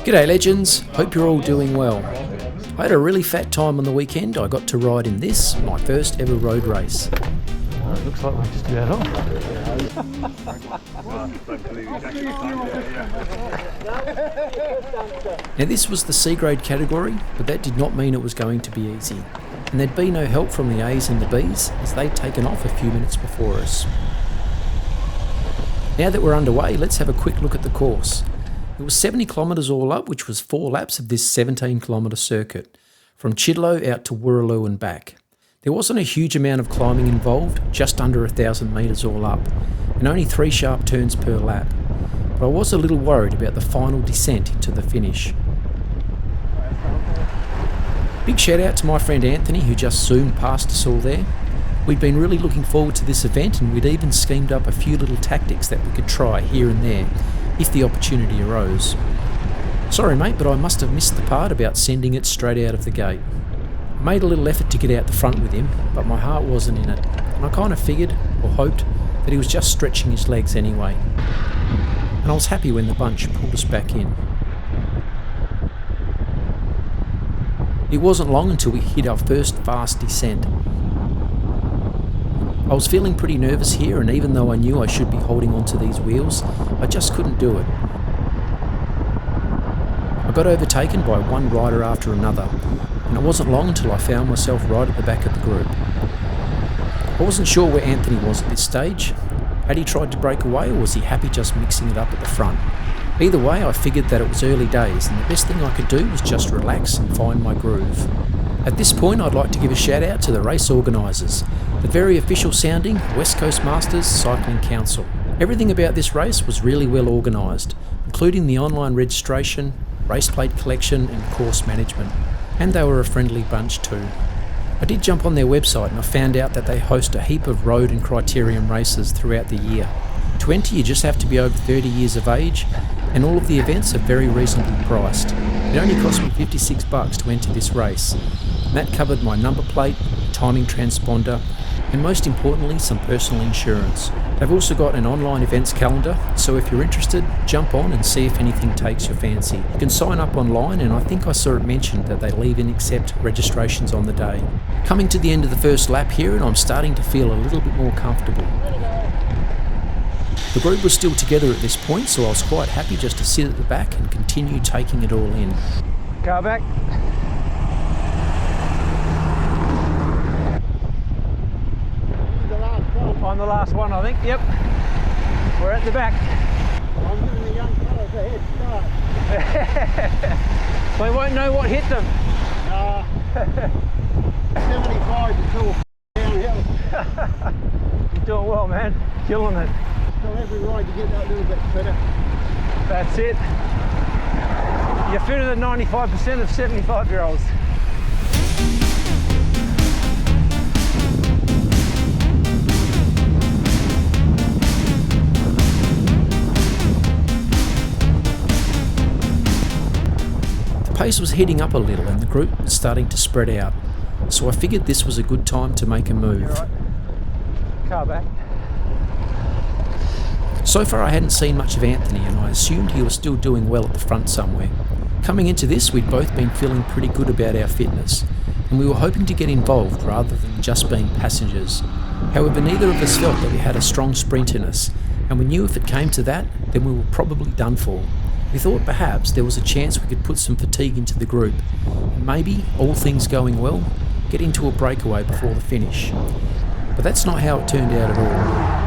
G'day legends, hope you're all doing well. I had a really fat time on the weekend. I got to ride in this, my first ever road race. Looks like we're just about off. Now this was the C grade category, but that did not mean it was going to be easy. And there'd be no help from the A's and the B's as they'd taken off a few minutes before us. Now that we're underway, let's have a quick look at the course. It was 70 kilometres all up, which was 4 laps of this 17 kilometre circuit, from Chidlow out to Wooroloo and back. There wasn't a huge amount of climbing involved, just under 1,000 metres all up, and only 3 sharp turns per lap. But I was a little worried about the final descent into the finish. Big shout out to my friend Anthony, who just zoomed past us all there. We'd been really looking forward to this event, and we'd even schemed up a few little tactics that we could try here and there, if the opportunity arose. Sorry mate, but I must have missed the part about sending it straight out of the gate. I made a little effort to get out the front with him, but my heart wasn't in it, and I kind of figured, or hoped, that he was just stretching his legs anyway. And I was happy when the bunch pulled us back in. It wasn't long until we hit our first fast descent. I was feeling pretty nervous here, and even though I knew I should be holding onto these wheels, I just couldn't do it. I got overtaken by one rider after another, and it wasn't long until I found myself right at the back of the group. I wasn't sure where Anthony was at this stage. Had he tried to break away, or was he happy just mixing it up at the front? Either way, I figured that it was early days, and the best thing I could do was just relax and find my groove. At this point, I'd like to give a shout out to the race organisers, the very official sounding West Coast Masters Cycling Council. Everything about this race was really well organised, including the online registration, race plate collection and course management. And they were a friendly bunch too. I did jump on their website and I found out that they host a heap of road and criterium races throughout the year. To enter, you just have to be over 30 years of age, and all of the events are very reasonably priced. It only cost me $56 to enter this race, and that covered my number plate, timing transponder, and most importantly, some personal insurance. They've also got an online events calendar, so if you're interested, jump on and see if anything takes your fancy. You can sign up online, and I think I saw it mentioned that they leave and accept registrations on the day. Coming to the end of the first lap here, and I'm starting to feel a little bit more comfortable. The group was still together at this point, so I was quite happy just to sit at the back and continue taking it all in. Car back. I'm the last one, I think. Yep. We're at the back. I'm giving the young fellas a head start. They won't know what hit them. 75 is all downhill. You're doing well, man. Killing it. Still every ride to get that little bit fitter. That's it. You're fitter than 95% of 75-year-olds. The pace was heating up a little and the group was starting to spread out, so I figured this was a good time to make a move. Right. Car back. So far I hadn't seen much of Anthony, and I assumed he was still doing well at the front somewhere. Coming into this, we'd both been feeling pretty good about our fitness, and we were hoping to get involved rather than just being passengers. However, neither of us felt that we had a strong sprint in us, and we knew if it came to that, then we were probably done for. We thought perhaps there was a chance we could put some fatigue into the group, and maybe, all things going well, get into a breakaway before the finish. But that's not how it turned out at all.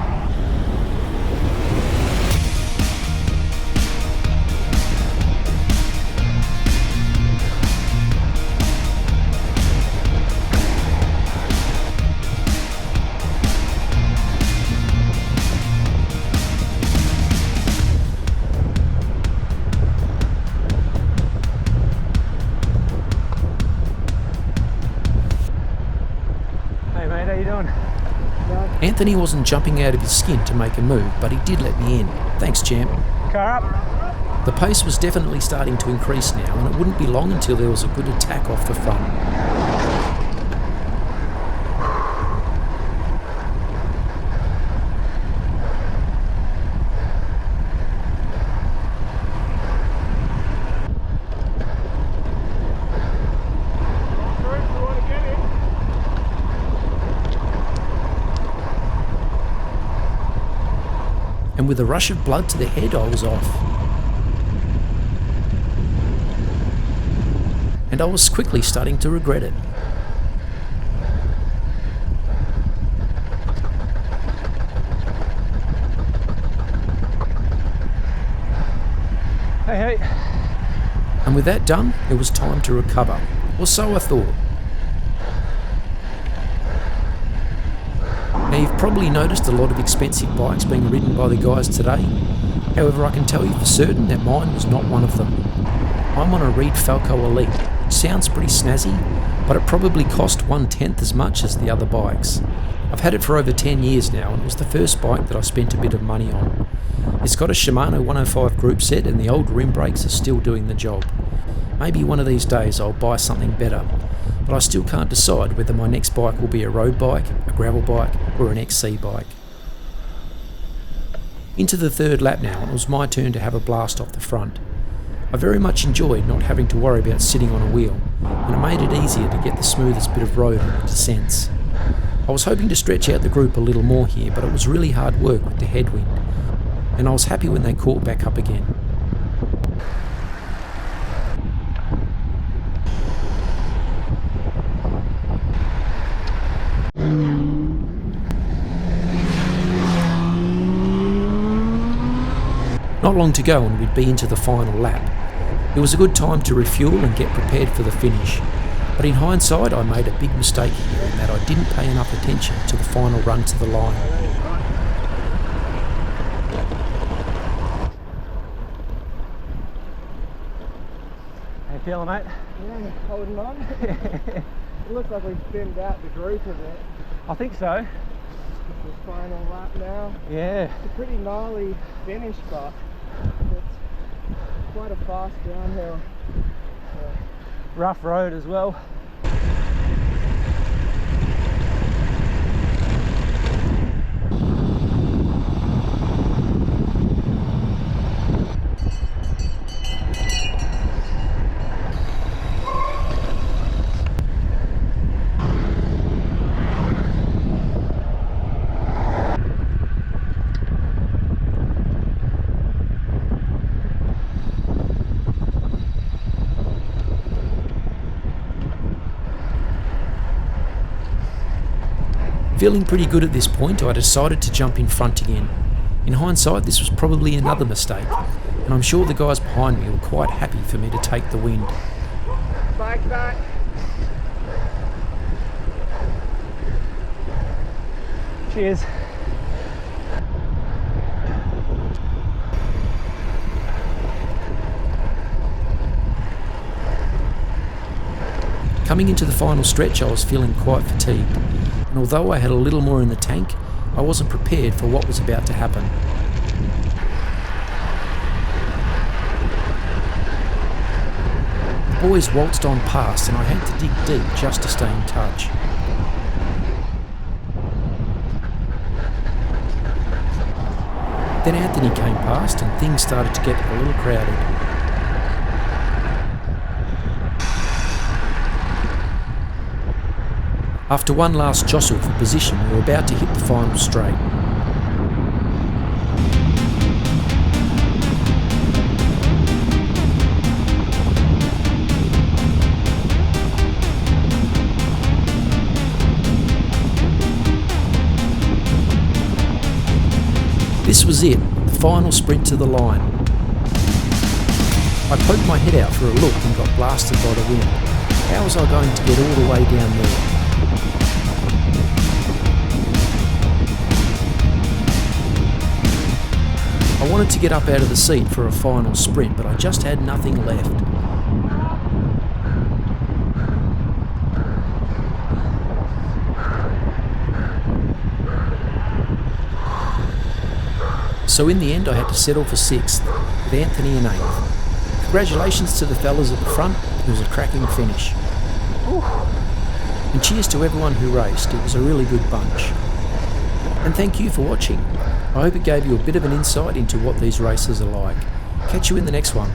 Anthony wasn't jumping out of his skin to make a move, but he did let me in. Thanks, champ. Car up. The pace was definitely starting to increase now, and it wouldn't be long until there was a good attack off the front. and with a rush of blood to the head I was off. And I was quickly starting to regret it. Hey, hey. And with that done, it was time to recover, or so I thought. Now you've probably noticed a lot of expensive bikes being ridden by the guys today. However, I can tell you for certain that mine was not one of them. I'm on a Reed Falco Elite, which sounds pretty snazzy, but it probably cost 1/10 as much as the other bikes. I've had it for over 10 years now, and it was the first bike that I spent a bit of money on. It's got a Shimano 105 group set, and the old rim brakes are still doing the job. Maybe one of these days I'll buy something better, but I still can't decide whether my next bike will be a road bike, a gravel bike, or an XC bike. Into the third lap now, and it was my turn to have a blast off the front. I very much enjoyed not having to worry about sitting on a wheel, and it made it easier to get the smoothest bit of road on the descents. I was hoping to stretch out the group a little more here, but it was really hard work with the headwind, and I was happy when they caught back up again. Not long to go and we'd be into the final lap. It was a good time to refuel and get prepared for the finish, but in hindsight I made a big mistake here in that I didn't pay enough attention to the final run to the line. How you feeling, mate? Yeah, holding on. It looks like we've thinned out the group a bit. I think so. It's the final lap now. Yeah. It's a pretty gnarly finish, but it's quite a fast downhill. So. Rough road as well. Feeling pretty good at this point, I decided to jump in front again. In hindsight, this was probably another mistake, and I'm sure the guys behind me were quite happy for me to take the wind. Bike back. Cheers. Coming into the final stretch, I was feeling quite fatigued, and although I had a little more in the tank, I wasn't prepared for what was about to happen. The boys waltzed on past, and I had to dig deep just to stay in touch. Then Anthony came past, and things started to get a little crowded. After one last jostle for position, we were about to hit the final straight. This was it, the final sprint to the line. I poked my head out for a look and got blasted by the wind. How was I going to get all the way down there? I wanted to get up out of the seat for a final sprint, but I just had nothing left. So in the end I had to settle for 6th, with Anthony in 8th. Congratulations to the fellas at the front, it was a cracking finish. And cheers to everyone who raced, it was a really good bunch. And thank you for watching. I hope it gave you a bit of an insight into what these races are like. Catch you in the next one.